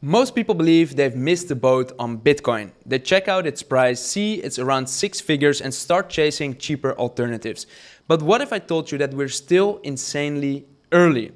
Most people believe they've missed the boat on Bitcoin. They check out its price, see it's around 6 figures and start chasing cheaper alternatives. But what if I told you that we're still insanely early?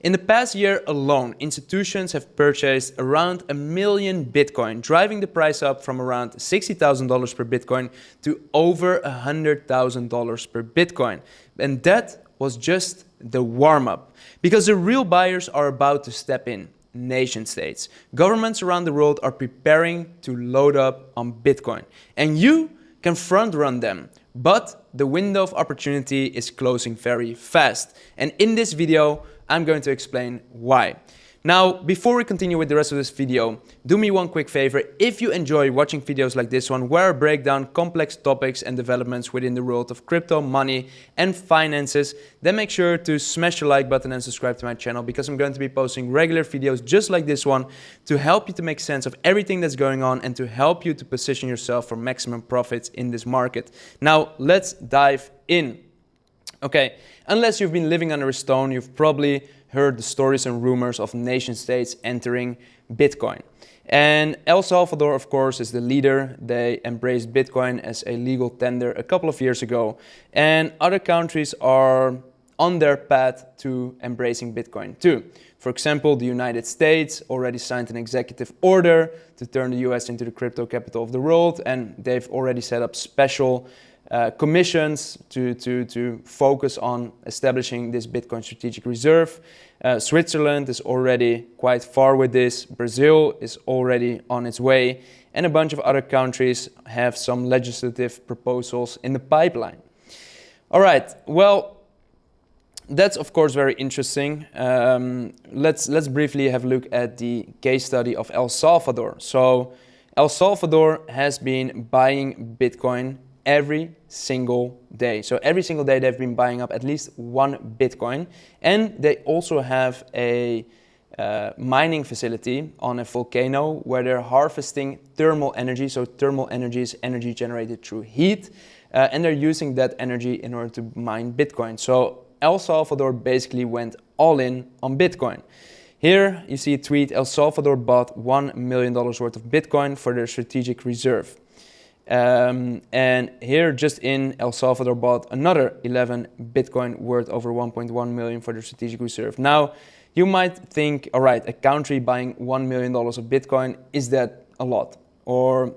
In the past year alone, institutions have purchased around 1 million Bitcoin, driving the price up from around $60,000 per Bitcoin to over $100,000 per Bitcoin. And that was just the warm-up, because the real buyers are about to step in. Nation states. Governments around the world are preparing to load up on Bitcoin. And you can front run them. But the window of opportunity is closing very fast. And in this video, I'm going to explain why. Now, before we continue with the rest of this video, do me one quick favor. If you enjoy watching videos like this one, where I break down complex topics and developments within the world of crypto, money, and finances, then make sure to smash the like button and subscribe to my channel, because I'm going to be posting regular videos just like this one to help you to make sense of everything that's going on and to help you to position yourself for maximum profits in this market. Now, let's dive in. Okay, unless you've been living under a stone, you've probably heard the stories and rumors of nation states entering Bitcoin. And El Salvador, of course, is the leader. They embraced Bitcoin as a legal tender a couple of years ago. And other countries are on their path to embracing Bitcoin too. For example, the United States already signed an executive order to turn the US into the crypto capital of the world. And they've already set up special commissions to focus on establishing this Bitcoin strategic reserve. Switzerland is already quite far with this. Brazil is already on its way. And a bunch of other countries have some legislative proposals in the pipeline. All right, well, that's of course very interesting. Let's briefly have a look at the case study of El Salvador. So El Salvador has been buying Bitcoin every single day. So every single day they've been buying up at least 1 Bitcoin. And they also have a mining facility on a volcano where they're harvesting thermal energy. So thermal energy is energy generated through heat. And they're using that energy in order to mine Bitcoin. So El Salvador basically went all in on Bitcoin. Here you see a tweet: El Salvador bought $1 million worth of Bitcoin for their strategic reserve. And here just in El Salvador bought another 11 Bitcoin worth over 1.1 million for their strategic reserve. Now, you might think, all right, a country buying $1 million of Bitcoin, is that a lot? Or,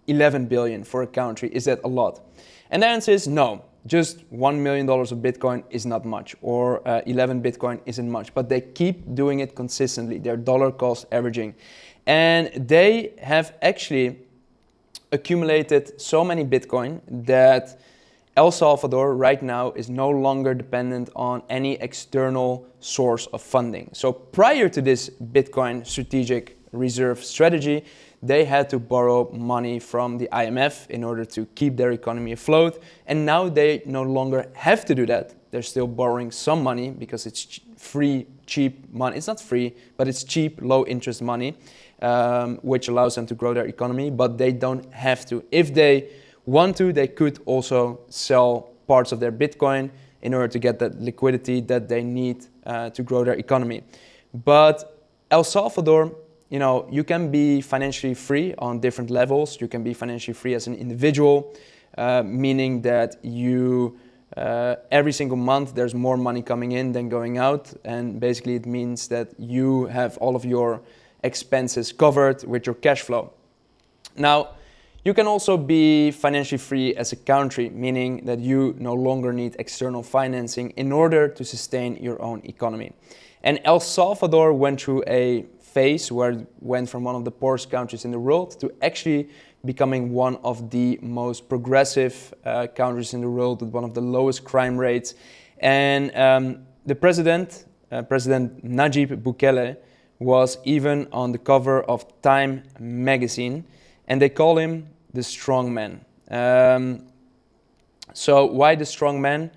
11 billion for a country, is that a lot? And the answer is no. Just $1 million of Bitcoin is not much, or 11 Bitcoin isn't much, but they keep doing it consistently. They're dollar cost averaging. And they have actually accumulated so many Bitcoin that El Salvador right now is no longer dependent on any external source of funding. So prior to this Bitcoin strategic reserve strategy, they had to borrow money from the IMF in order to keep their economy afloat. And now they no longer have to do that. They're still borrowing some money because it's free, cheap money. It's not free, but it's cheap, low interest money. Which allows them to grow their economy, but they don't have to. If they want to, they could also sell parts of their Bitcoin in order to get that liquidity that they need to grow their economy. But El Salvador, you can be financially free on different levels. You can be financially free as an individual, meaning that you every single month there's more money coming in than going out, and basically it means that you have all of your expenses covered with your cash flow. Now, you can also be financially free as a country, meaning that you no longer need external financing in order to sustain your own economy. And El Salvador went through a phase where it went from one of the poorest countries in the world to actually becoming one of the most progressive countries in the world with one of the lowest crime rates. And the president 𝗗𝗶𝘀𝗰𝗹𝗶𝗺𝗿, was even on the cover of Time magazine, and they call him the strong man. So why the strong man?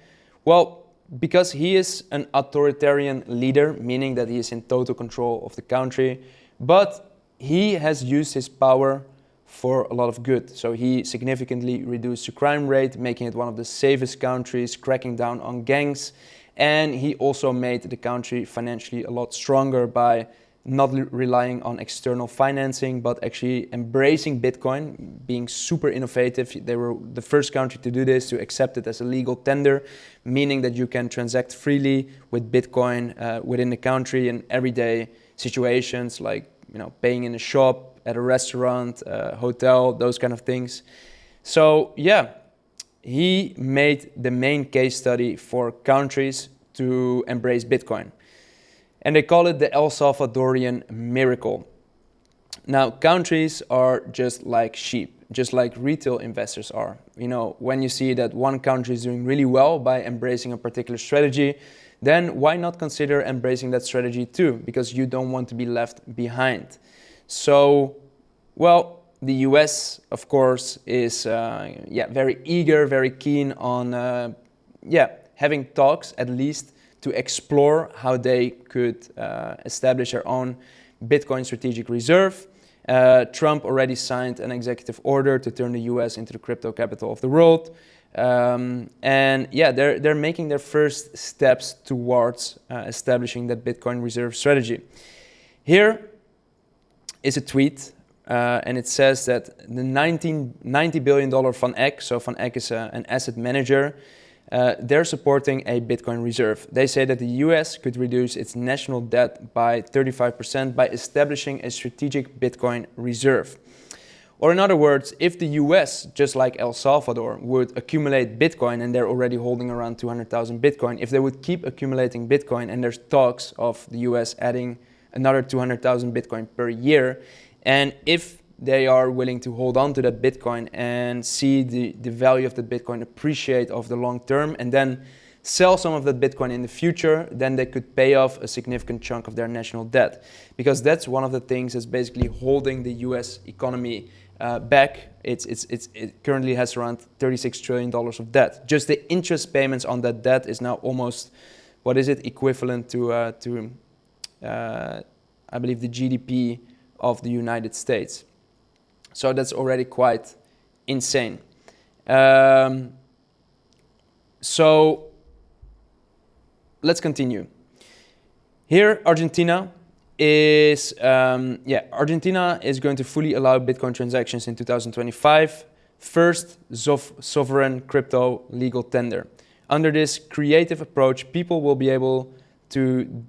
Well, because he is an authoritarian leader, meaning that he is in total control of the country, but he has used his power for a lot of good. So he significantly reduced the crime rate, making it one of the safest countries, cracking down on gangs, and he also made the country financially a lot stronger by not relying on external financing, but actually embracing Bitcoin, being super innovative. They were the first country to do this, to accept it as a legal tender, meaning that you can transact freely with Bitcoin within the country in everyday situations, like paying in a shop, at a restaurant, hotel, those kind of things. So yeah, he made the main case study for countries to embrace Bitcoin. And they call it the 𝗗𝗶𝘀𝗰𝗹𝗶𝗺𝗃 miracle. Now, countries are just like sheep, just like retail investors are. When you see that one country is doing really well by embracing a particular strategy, then why not consider embracing that strategy too? Because you don't want to be left behind. So, well, the US, of course, is very eager, very keen on having talks at least to explore how they could establish their own Bitcoin strategic reserve. Trump already signed an executive order to turn the US into the crypto capital of the world. They're making their first steps towards establishing that Bitcoin reserve strategy. Here is a tweet, and it says that the $90 billion Van Eck, so Van Eck is an asset manager, they're supporting a Bitcoin reserve. They say that the US could reduce its national debt by 35% by establishing a strategic Bitcoin reserve. Or in other words, if the US, just like El Salvador, would accumulate Bitcoin, and they're already holding around 200,000 Bitcoin, if they would keep accumulating Bitcoin, and there's talks of the US adding another 200,000 Bitcoin per year, and if they are willing to hold on to that Bitcoin and see the value of the Bitcoin appreciate over the long term, and then sell some of that Bitcoin in the future, then they could pay off a significant chunk of their national debt. Because that's one of the things that's basically holding the US economy back. It currently has around $36 trillion of debt. Just the interest payments on that debt is now almost, equivalent to I believe the GDP of the United States. So that's already quite insane. So let's continue. Here, Argentina is going to fully allow Bitcoin transactions in 2025. First sovereign crypto legal tender. Under this creative approach, people will be able to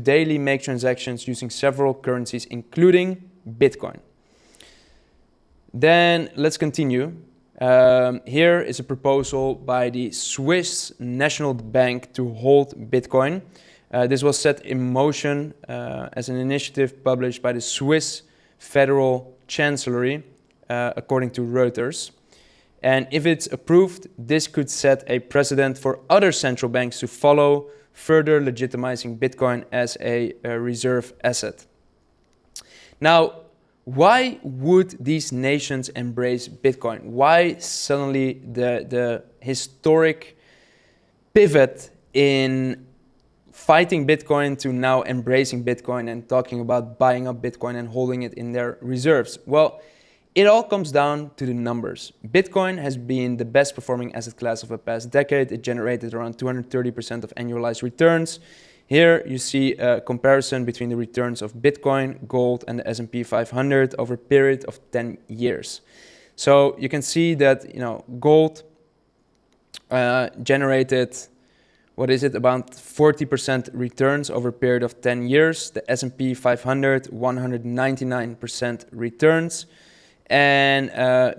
daily make transactions using several currencies, including Bitcoin. Then let's continue. Here is a proposal by the Swiss National Bank to hold Bitcoin. This was set in motion as an initiative published by the Swiss Federal Chancellery, according to Reuters. And if it's approved, this could set a precedent for other central banks to follow, further legitimizing Bitcoin as a reserve asset. Now, why would these nations embrace Bitcoin? Why suddenly the historic pivot in fighting Bitcoin to now embracing Bitcoin and talking about buying up Bitcoin and holding it in their reserves? Well, it all comes down to the numbers. Bitcoin has been the best performing asset class of the past decade. It generated around 230% of annualized returns. Here you see a comparison between the returns of Bitcoin, gold, and the S&P 500 over a period of 10 years. So you can see that gold generated about 40% returns over a period of 10 years. The S&P 500 199% returns, and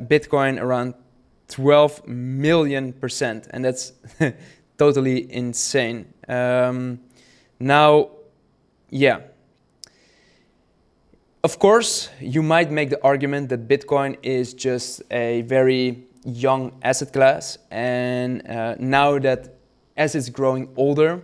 Bitcoin around 12 million%, and that's totally insane. Now, of course, you might make the argument that Bitcoin is just a very young asset class, and now that as it's growing older,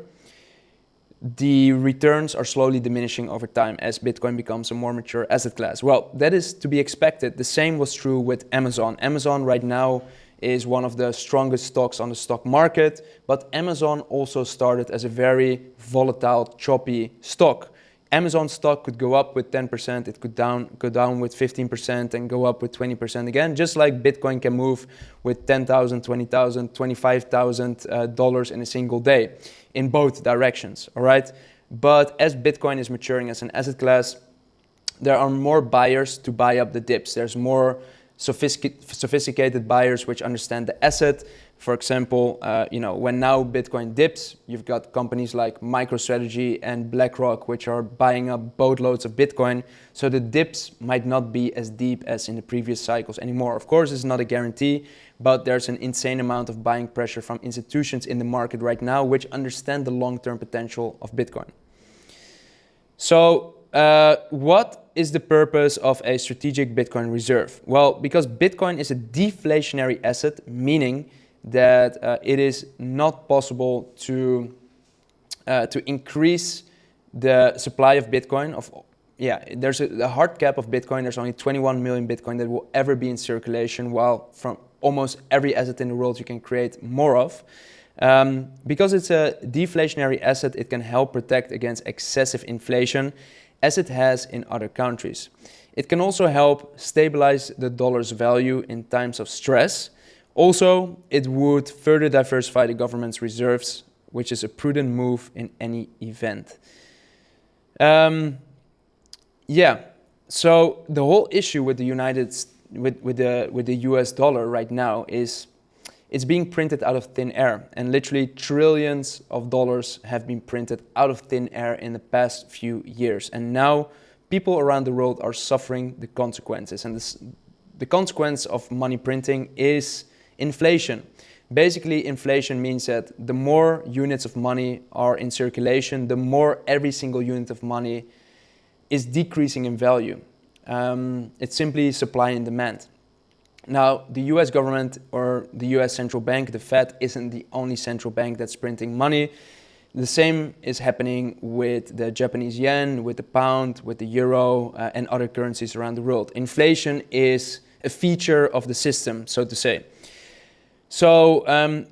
the returns are slowly diminishing over time as Bitcoin becomes a more mature asset class. Well, that is to be expected. The same was true with Amazon. Amazon right now is one of the strongest stocks on the stock market, but Amazon also started as a very volatile, choppy stock. Amazon stock could go up with 10%, it could go down with 15%, and go up with 20% again, just like Bitcoin can move with $10,000, $20,000, $25,000 in a single day in both directions, all right? But as Bitcoin is maturing as an asset class, there are more buyers to buy up the dips. There's more sophisticated buyers which understand the asset. For example, when now Bitcoin dips, you've got companies like MicroStrategy and BlackRock which are buying up boatloads of Bitcoin. So the dips might not be as deep as in the previous cycles anymore. Of course, it's not a guarantee, but there's an insane amount of buying pressure from institutions in the market right now which understand the long-term potential of Bitcoin. So what is the purpose of a strategic Bitcoin reserve? Well, because Bitcoin is a deflationary asset, meaning that it is not possible to increase the supply of Bitcoin. There's a hard cap of Bitcoin. There's only 21 million Bitcoin that will ever be in circulation, while from almost every asset in the world you can create more of. Because it's a deflationary asset, it can help protect against excessive inflation, as it has in other countries. It can also help stabilize the dollar's value in times of stress. Also, it would further diversify the government's reserves, which is a prudent move in any event. So the whole issue with the US dollar right now is it's being printed out of thin air, and literally trillions of dollars have been printed out of thin air in the past few years. And now people around the world are suffering the consequences. And the consequence of money printing is inflation. Basically, inflation means that the more units of money are in circulation, the more every single unit of money is decreasing in value. It's simply supply and demand. Now, the US government or the US central bank, the Fed, isn't the only central bank that's printing money. The same is happening with the Japanese yen, with the pound, with the euro, and other currencies around the world. Inflation is a feature of the system, so to say. So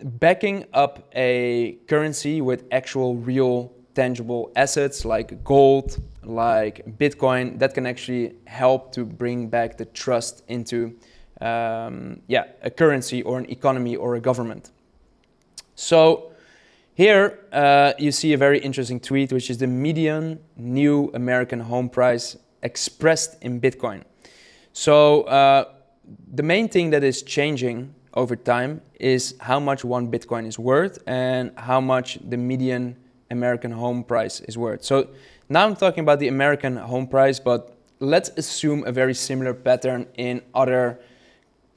backing up a currency with actual real tangible assets like gold, like Bitcoin, that can actually help to bring back the trust into a currency or an economy or a government. So here you see a very interesting tweet, which is the median new American home price expressed in Bitcoin. So the main thing that is changing over time is how much one Bitcoin is worth and how much the median American home price is worth. So now I'm talking about the American home price, but let's assume a very similar pattern in other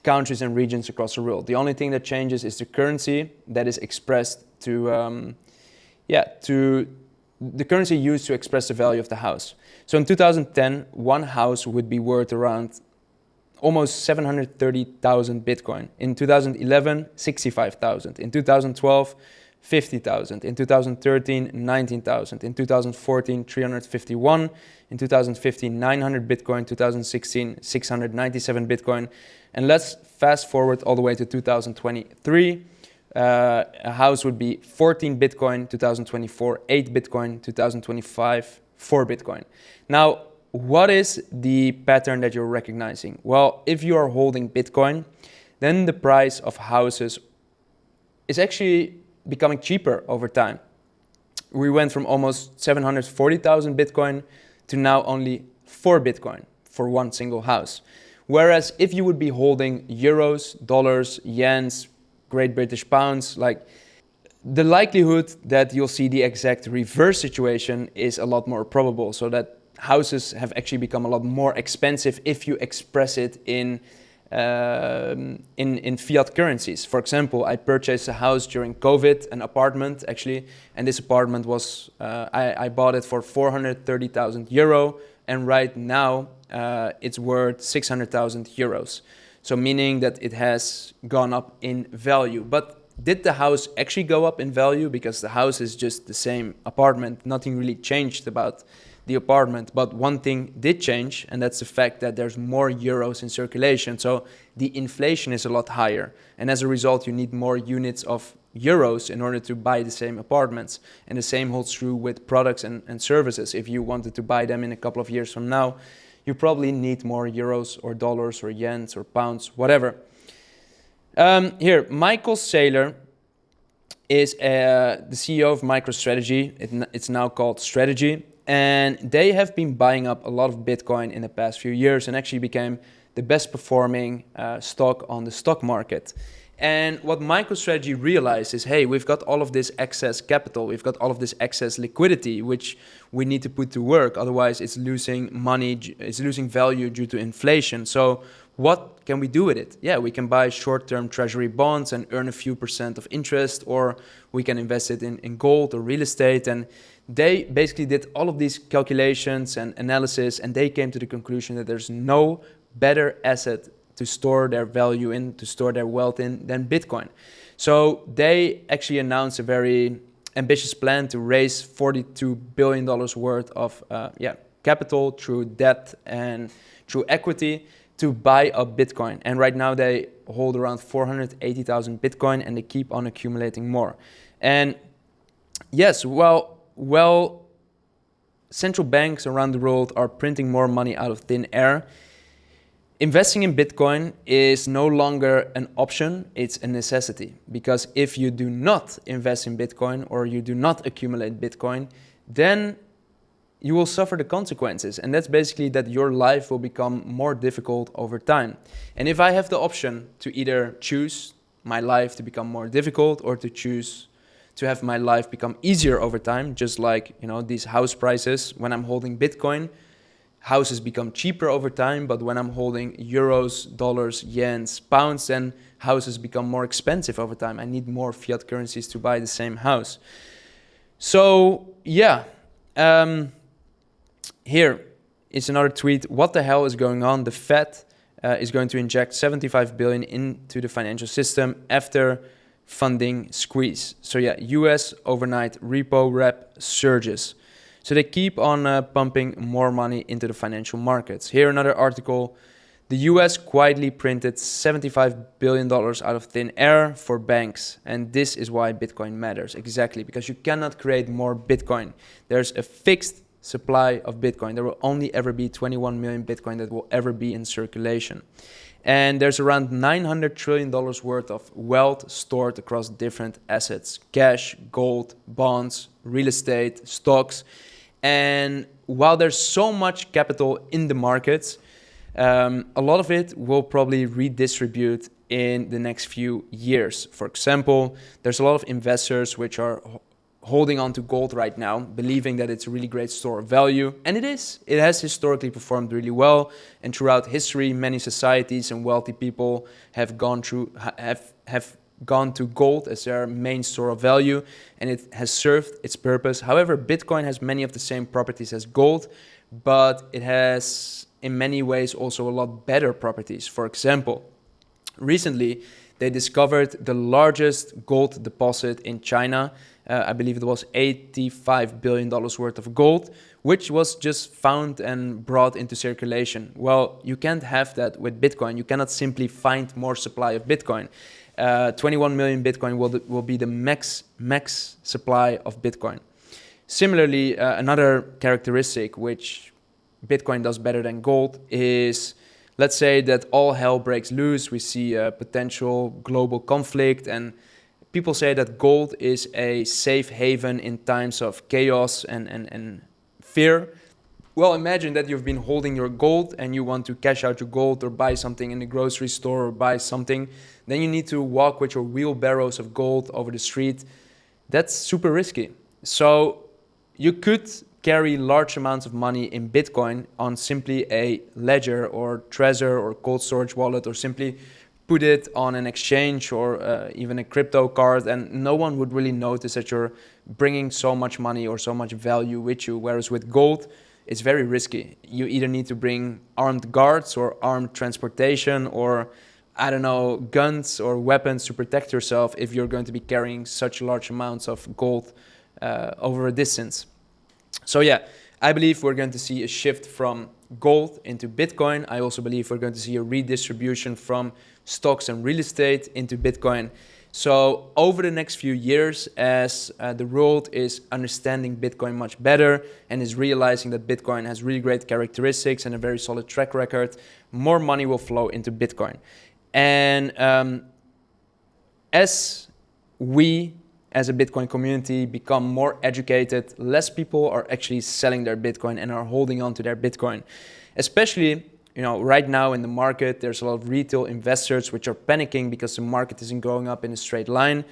countries and regions across the world. The only thing that changes is the currency that is expressed to the currency used to express the value of the house. So in 2010, one house would be worth around almost 730,000 Bitcoin. In 2011, 65,000. In 2012, 50,000. In 2013, 19,000. In 2014, 351. In 2015, 900 Bitcoin. 2016, 697 Bitcoin. And let's fast forward all the way to 2023. A house would be 14 Bitcoin, 2024, 8 Bitcoin, 2025, 4 Bitcoin. Now, what is the pattern that you're recognizing? Well, if you are holding Bitcoin, then the price of houses is actually becoming cheaper over time. We went from almost 740,000 Bitcoin to now only 4 Bitcoin for one single house. Whereas if you would be holding euros, dollars, yens, Great British pounds, like the likelihood that you'll see the exact reverse situation is a lot more probable, so that houses have actually become a lot more expensive if you express it in fiat currencies. For example, I purchased a house during COVID, an apartment actually, and this apartment was, I bought it for 430,000 euro, and right now it's worth 600,000 euros. So meaning that it has gone up in value. But did the house actually go up in value? Because the house is just the same apartment, nothing really changed about the apartment, but one thing did change, and that's the fact that there's more euros in circulation. So the inflation is a lot higher, and as a result you need more units of euros in order to buy the same apartments. And the same holds true with products and services. If you wanted to buy them in a couple of years from now, you probably need more euros or dollars or yens or pounds, whatever. Here, Michael Saylor, is the CEO of MicroStrategy. It's now called Strategy. And they have been buying up a lot of Bitcoin in the past few years and actually became the best performing stock on the stock market. And what MicroStrategy realized is, hey, we've got all of this excess capital, we've got all of this excess liquidity, which we need to put to work. Otherwise, it's losing money, it's losing value due to inflation. So what can we do with it? Yeah, we can buy short-term treasury bonds and earn a few % of interest, or we can invest it in gold or real estate. And they basically did all of these calculations and analysis, and they came to the conclusion that there's no better asset to store their value in, to store their wealth in, than Bitcoin. So they actually announced a very ambitious plan to raise $42 billion worth of capital through debt and through equity to buy up Bitcoin. And right now they hold around 480,000 Bitcoin, and they keep on accumulating more. And yes, well, central banks around the world are printing more money out of thin air. Investing in Bitcoin is no longer an option, it's a necessity. Because if you do not invest in Bitcoin or you do not accumulate Bitcoin, then you will suffer the consequences. And that's basically that your life will become more difficult over time. And if I have the option to either choose my life to become more difficult or to choose to have my life become easier over time, just like, you know, these house prices, when I'm holding Bitcoin, houses become cheaper over time, but when I'm holding euros, dollars, yens, pounds, then houses become more expensive over time. I need more fiat currencies to buy the same house. So yeah, here is another tweet. What the hell is going on? The Fed is going to inject 75 billion into the financial system after funding squeeze. So yeah, US overnight repo rep surges. So they keep on pumping more money into the financial markets. Here another article. The US quietly printed $75 billion out of thin air for banks. And this is why Bitcoin matters. Exactly, because you cannot create more Bitcoin. There's a fixed supply of Bitcoin. There will only ever be 21 million Bitcoin that will ever be in circulation. And there's around $900 trillion worth of wealth stored across different assets: cash, gold, bonds, real estate, stocks. And while there's so much capital in the markets, a lot of it will probably redistribute in the next few years. For example, there's a lot of investors which are holding on to gold right now, believing that it's a really great store of value. And it is. It has historically performed really well. And throughout history, many societies and wealthy people have gone to gold as their main store of value, and it has served its purpose. However, Bitcoin has many of the same properties as gold, but it has in many ways also a lot better properties. For example, recently they discovered the largest gold deposit in China. I believe it was $85 billion worth of gold, which was just found and brought into circulation. Well, you can't have that with Bitcoin. You cannot simply find more supply of Bitcoin. 21 million Bitcoin will be the max supply of Bitcoin. Similarly, another characteristic which Bitcoin does better than gold is, let's say that all hell breaks loose. We see a potential global conflict, and people say that gold is a safe haven in times of chaos and fear. Well, imagine that you've been holding your gold and you want to cash out your gold or buy something in the grocery store or buy something. Then you need to walk with your wheelbarrows of gold over the street. That's super risky. So you could carry large amounts of money in Bitcoin on simply a ledger or Trezor or cold storage wallet, or simply put it on an exchange or even a crypto card, and no one would really notice that you're bringing so much money or so much value with you. Whereas with gold, it's very risky. You either need to bring armed guards or armed transportation or, I don't know, guns or weapons to protect yourself if you're going to be carrying such large amounts of gold over a distance. So yeah, I believe we're going to see a shift from gold into Bitcoin. I also believe we're going to see a redistribution from stocks and real estate into Bitcoin. So over the next few years, as the world is understanding Bitcoin much better and is realizing that Bitcoin has really great characteristics and a very solid track record, more money will flow into Bitcoin. And as we as a Bitcoin community, become more educated, less people are actually selling their Bitcoin and are holding on to their Bitcoin. Especially, right now in the market, there's a lot of retail investors which are panicking because the market isn't going up in a straight line.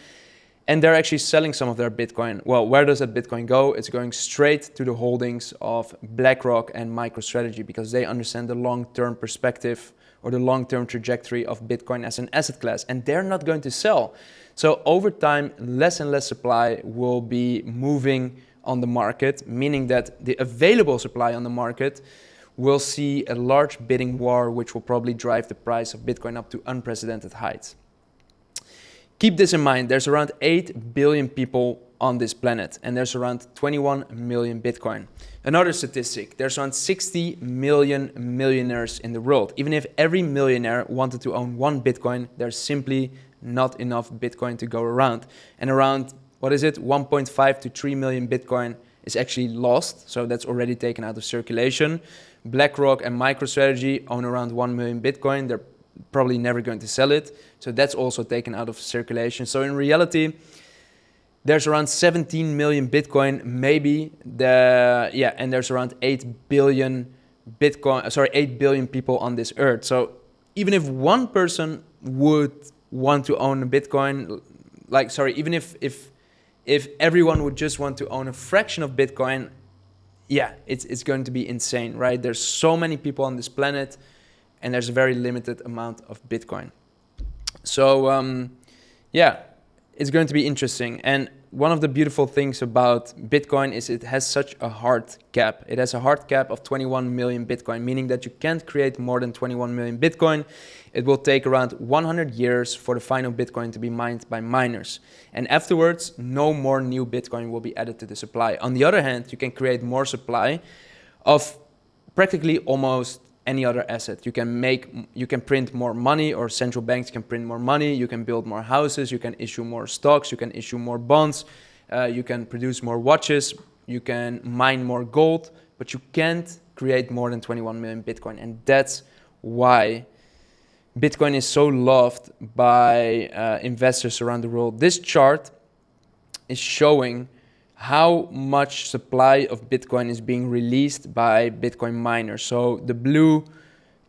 And they're actually selling some of their Bitcoin. Well, where does that Bitcoin go? It's going straight to the holdings of BlackRock and MicroStrategy because they understand the long-term perspective or the long-term trajectory of Bitcoin as an asset class. And they're not going to sell. So over time, less and less supply will be moving on the market, meaning that the available supply on the market will see a large bidding war, which will probably drive the price of Bitcoin up to unprecedented heights. Keep this in mind, there's around 8 billion people on this planet, and there's around 21 million Bitcoin. Another statistic, there's around 60 million millionaires in the world. Even if every millionaire wanted to own one Bitcoin, there's simply not enough Bitcoin to go around. And around, 1.5 to 3 million Bitcoin is actually lost, so that's already taken out of circulation. BlackRock and MicroStrategy own around 1 million Bitcoin. They're probably never going to sell it, so that's also taken out of circulation. So in reality, there's around 17 million Bitcoin, and there's around 8 billion people on this earth. So even if one person would want to own a Bitcoin, even if everyone would just want to own a fraction of Bitcoin, it's going to be insane, right? There's so many people on this planet, and there's a very limited amount of Bitcoin. So it's going to be interesting. And one of the beautiful things about Bitcoin is it has such a hard cap. It has a hard cap of 21 million Bitcoin, meaning that you can't create more than 21 million Bitcoin. It will take around 100 years for the final Bitcoin to be mined by miners. And afterwards, no more new Bitcoin will be added to the supply. On the other hand, you can create more supply of practically almost any other asset. You can print more money, or central banks can print more money. You can build more houses. You can issue more stocks. You can issue more bonds. You can produce more watches. You can mine more gold, but you can't create more than 21 million Bitcoin. And that's why Bitcoin is so loved by investors around the world. This chart is showing how much supply of Bitcoin is being released by Bitcoin miners. So the blue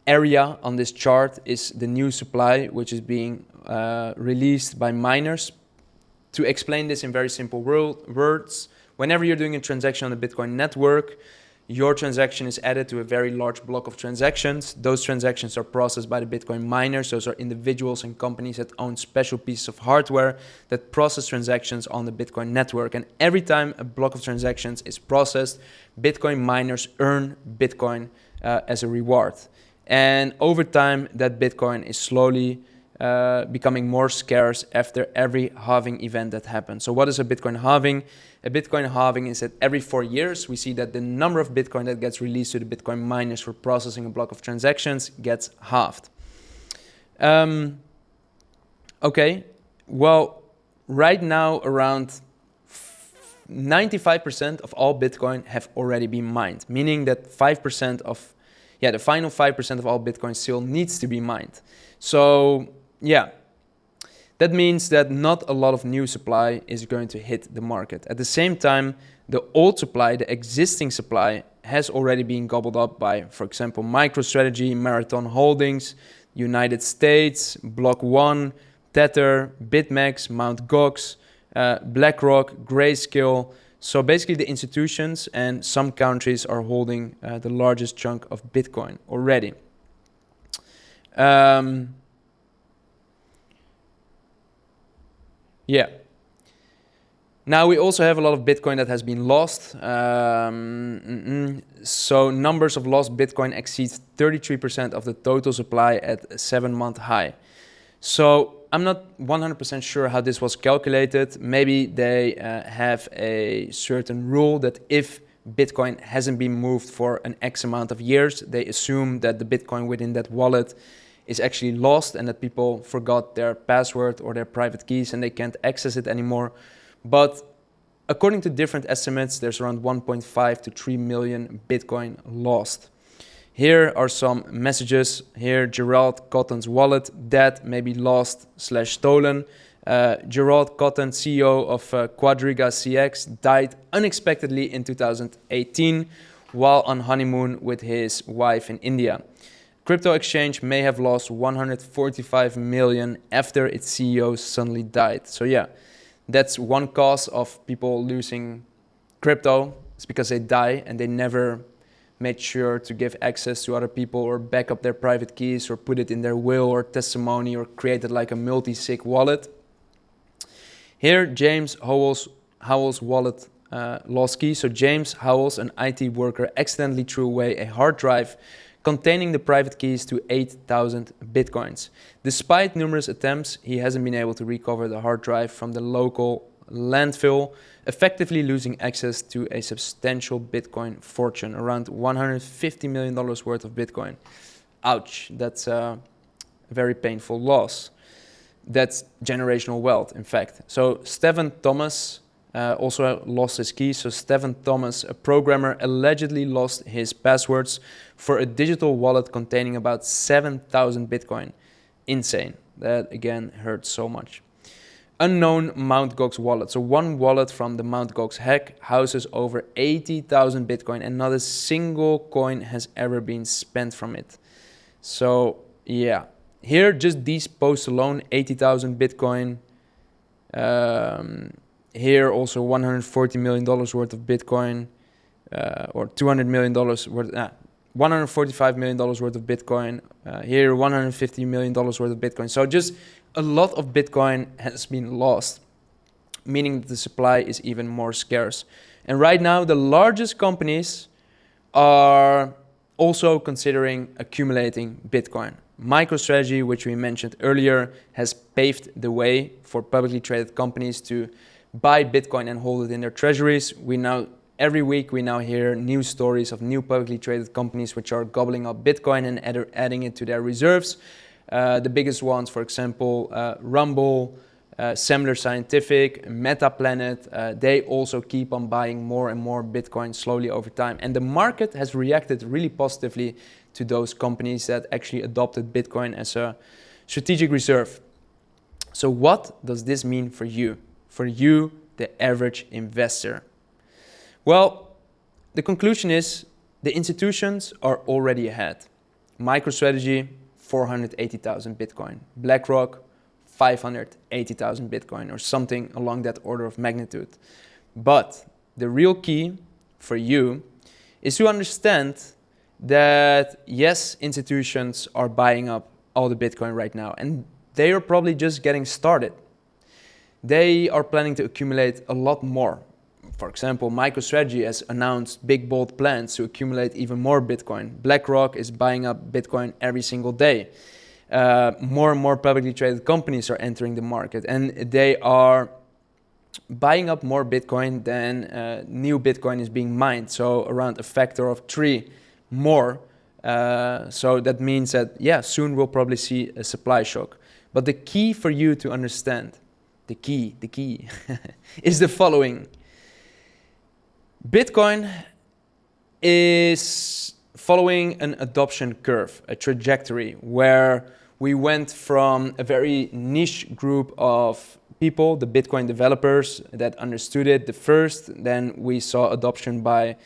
area on this chart is the new supply, which is being released by miners. To explain this in very simple words, whenever you're doing a transaction on the Bitcoin network, your transaction is added to a very large block of transactions. Those transactions are processed by the Bitcoin miners. Those are individuals and companies that own special pieces of hardware that process transactions on the Bitcoin network. And every time a block of transactions is processed, Bitcoin miners earn Bitcoin as a reward. And over time, that Bitcoin is slowly becoming more scarce after every halving event that happens. So what is a Bitcoin halving? A Bitcoin halving is that every 4 years, we see that the number of Bitcoin that gets released to the Bitcoin miners for processing a block of transactions gets halved. Okay, well, right now around 95% of all Bitcoin have already been mined, meaning that the final 5% of all Bitcoin still needs to be mined. So that means that not a lot of new supply is going to hit the market. At the same time, the old supply, the existing supply, has already been gobbled up by, for example, MicroStrategy, Marathon Holdings, United States, Block One, Tether, BitMEX, Mt. Gox, BlackRock, Grayscale. So basically the institutions and some countries are holding the largest chunk of Bitcoin already. Now we also have a lot of Bitcoin that has been lost. So numbers of lost Bitcoin exceeds 33% of the total supply at a 7-month high. So I'm not 100% sure how this was calculated. Maybe they have a certain rule that if Bitcoin hasn't been moved for an X amount of years, they assume that the Bitcoin within that wallet is actually lost and that people forgot their password or their private keys and they can't access it anymore. But according to different estimates, there's around 1.5 to 3 million Bitcoin lost. Here are some messages. Here, Gerald Cotton's wallet, dead, maybe lost / stolen. 𝗗𝗶𝘀𝗀𝗃𝗃, CEO of 𝗗𝗶𝘀𝗰𝗋𝗃, died unexpectedly in 2018 while on honeymoon with his wife in India. Crypto exchange may have lost 145 million after its CEO suddenly died. So yeah, that's one cause of people losing crypto. It's because they die and they never made sure to give access to other people or back up their private keys or put it in their will or testimony or created like a multi-sig wallet. Here, James Howell's wallet lost key. So James Howells, an IT worker, accidentally threw away a hard drive containing the private keys to 8,000 bitcoins. Despite numerous attempts, he hasn't been able to recover the hard drive from the local landfill, effectively losing access to a substantial Bitcoin fortune, around $150 million worth of Bitcoin. Ouch, that's a very painful loss. That's generational wealth, in fact. So Stephen Thomas also lost his keys. So Stephen Thomas, a programmer, allegedly lost his passwords for a digital wallet containing about 7,000 Bitcoin. Insane. That again hurts so much. Unknown Mt. Gox wallet. So one wallet from the Mt. Gox hack houses over 80,000 Bitcoin and not a single coin has ever been spent from it. So yeah, here just these posts alone, 80,000 Bitcoin. Here also $140 million worth of Bitcoin, or $200 million worth, $145 million worth of Bitcoin. Here $150 million worth of Bitcoin. So just a lot of Bitcoin has been lost, meaning that the supply is even more scarce. And right now, the largest companies are also considering accumulating Bitcoin. MicroStrategy, which we mentioned earlier, has paved the way for publicly traded companies to buy Bitcoin and hold it in their treasuries. Every week we now hear news stories of new publicly traded companies which are gobbling up Bitcoin and adding it to their reserves. The biggest ones, for example, Rumble, Saylor Scientific, Metaplanet, they also keep on buying more and more Bitcoin slowly over time. And the market has reacted really positively to those companies that actually adopted Bitcoin as a strategic reserve. So what does this mean for you? For you, the average investor? Well, the conclusion is the institutions are already ahead. MicroStrategy, 480,000 Bitcoin. BlackRock, 580,000 Bitcoin, or something along that order of magnitude. But the real key for you is to understand that yes, institutions are buying up all the Bitcoin right now, and they are probably just getting started. They are planning to accumulate a lot more. For example, MicroStrategy has announced big, bold plans to accumulate even more Bitcoin. BlackRock is buying up Bitcoin every single day. More and more publicly traded companies are entering the market, and they are buying up more Bitcoin than new Bitcoin is being mined. So around a factor of 3 more. So that means that, yeah, soon we'll probably see a supply shock. But the key for you to understand, the key is the following. Bitcoin is following an adoption curve, a trajectory where we went from a very niche group of people, the Bitcoin developers that understood it the first. Then we saw adoption by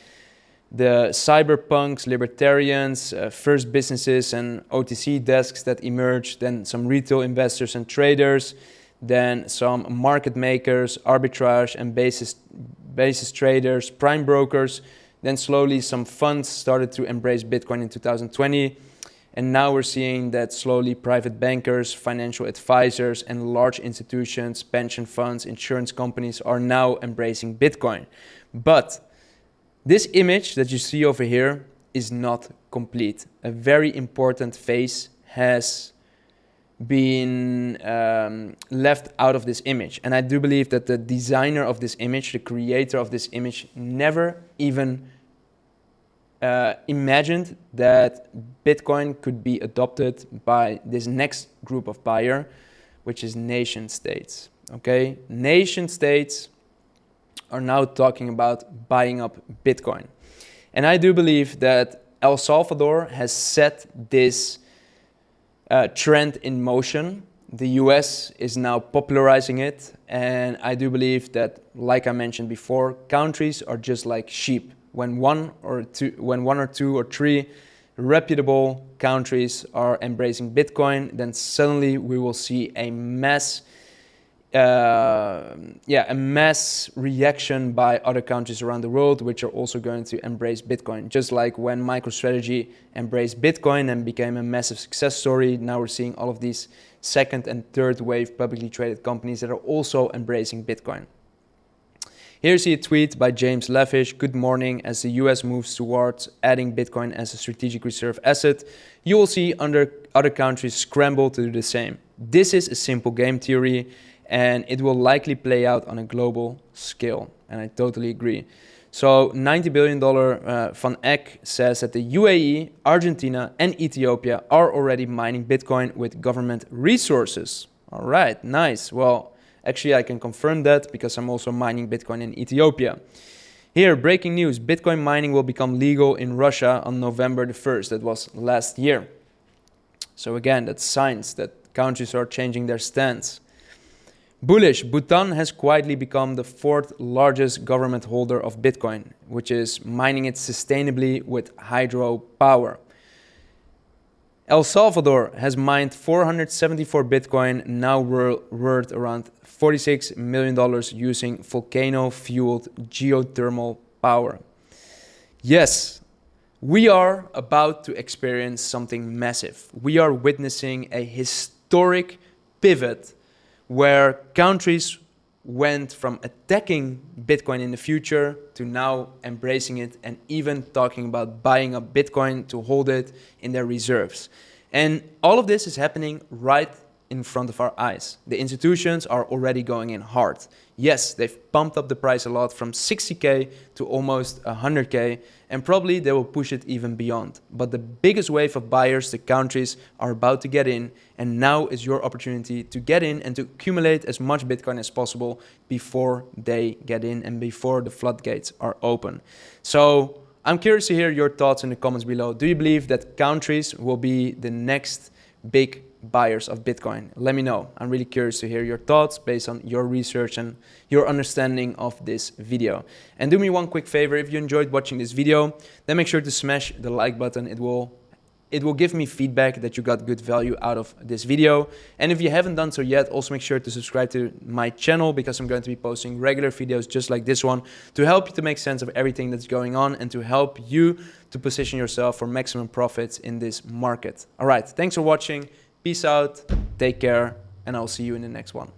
the cyberpunks, libertarians, first businesses and OTC desks that emerged, then some retail investors and traders, then some market makers, arbitrage and basis traders, prime brokers. Then slowly some funds started to embrace Bitcoin in 2020. And now we're seeing that slowly private bankers, financial advisors, and large institutions, pension funds, insurance companies are now embracing Bitcoin. But this image that you see over here is not complete. A very important phase has been left out of this image. And I do believe that the designer of this image, the creator of this image, never even imagined that Bitcoin could be adopted by this next group of buyer, which is nation states. Okay, nation states are now talking about buying up Bitcoin. And I do believe that El Salvador has set this trend in motion the US is now popularizing it, and I do believe that, like I mentioned before, countries are just like sheep. When one or two or three reputable countries are embracing Bitcoin, then suddenly we will see a mass reaction by other countries around the world, which are also going to embrace Bitcoin. Just like when MicroStrategy embraced Bitcoin and became a massive success story, now we're seeing all of these second and third wave publicly traded companies that are also embracing Bitcoin. Here's a tweet by James Lavish. Good morning. As the US moves towards adding Bitcoin as a strategic reserve asset, you will see other countries scramble to do the same. This is a simple game theory, and it will likely play out on a global scale. And I totally agree. So $90 billion Van Eck says that the UAE, Argentina, and Ethiopia are already mining Bitcoin with government resources. All right, nice. Well, actually, I can confirm that because I'm also mining Bitcoin in Ethiopia. Here, breaking news. Bitcoin mining will become legal in Russia on November the 1st. That was last year. So again, that's signs that countries are changing their stance. Bullish. Bhutan has quietly become the 4th largest government holder of Bitcoin, which is mining it sustainably with hydropower. El Salvador has mined 474 Bitcoin, now worth around $46 million using volcano-fueled geothermal power. Yes, we are about to experience something massive. We are witnessing a historic pivot where countries went from attacking Bitcoin in the future to now embracing it and even talking about buying up Bitcoin to hold it in their reserves. And all of this is happening right in front of our eyes. The institutions are already going in hard. Yes, they've pumped up the price a lot from 60K to almost 100K, and probably they will push it even beyond. But the biggest wave of buyers, the countries, are about to get in, and now is your opportunity to get in and to accumulate as much Bitcoin as possible before they get in and before the floodgates are open. So I'm curious to hear your thoughts in the comments below. Do you believe that countries will be the next big buyers of Bitcoin? Let me know. I'm really curious to hear your thoughts based on your research and your understanding of this video. And do me one quick favor, if you enjoyed watching this video, then make sure to smash the like button. It will give me feedback that you got good value out of this video. And if you haven't done so yet, also make sure to subscribe to my channel, because I'm going to be posting regular videos just like this one to help you to make sense of everything that's going on and to help you to position yourself for maximum profits in this market. All right, thanks for watching. Peace out, take care, and I'll see you in the next one.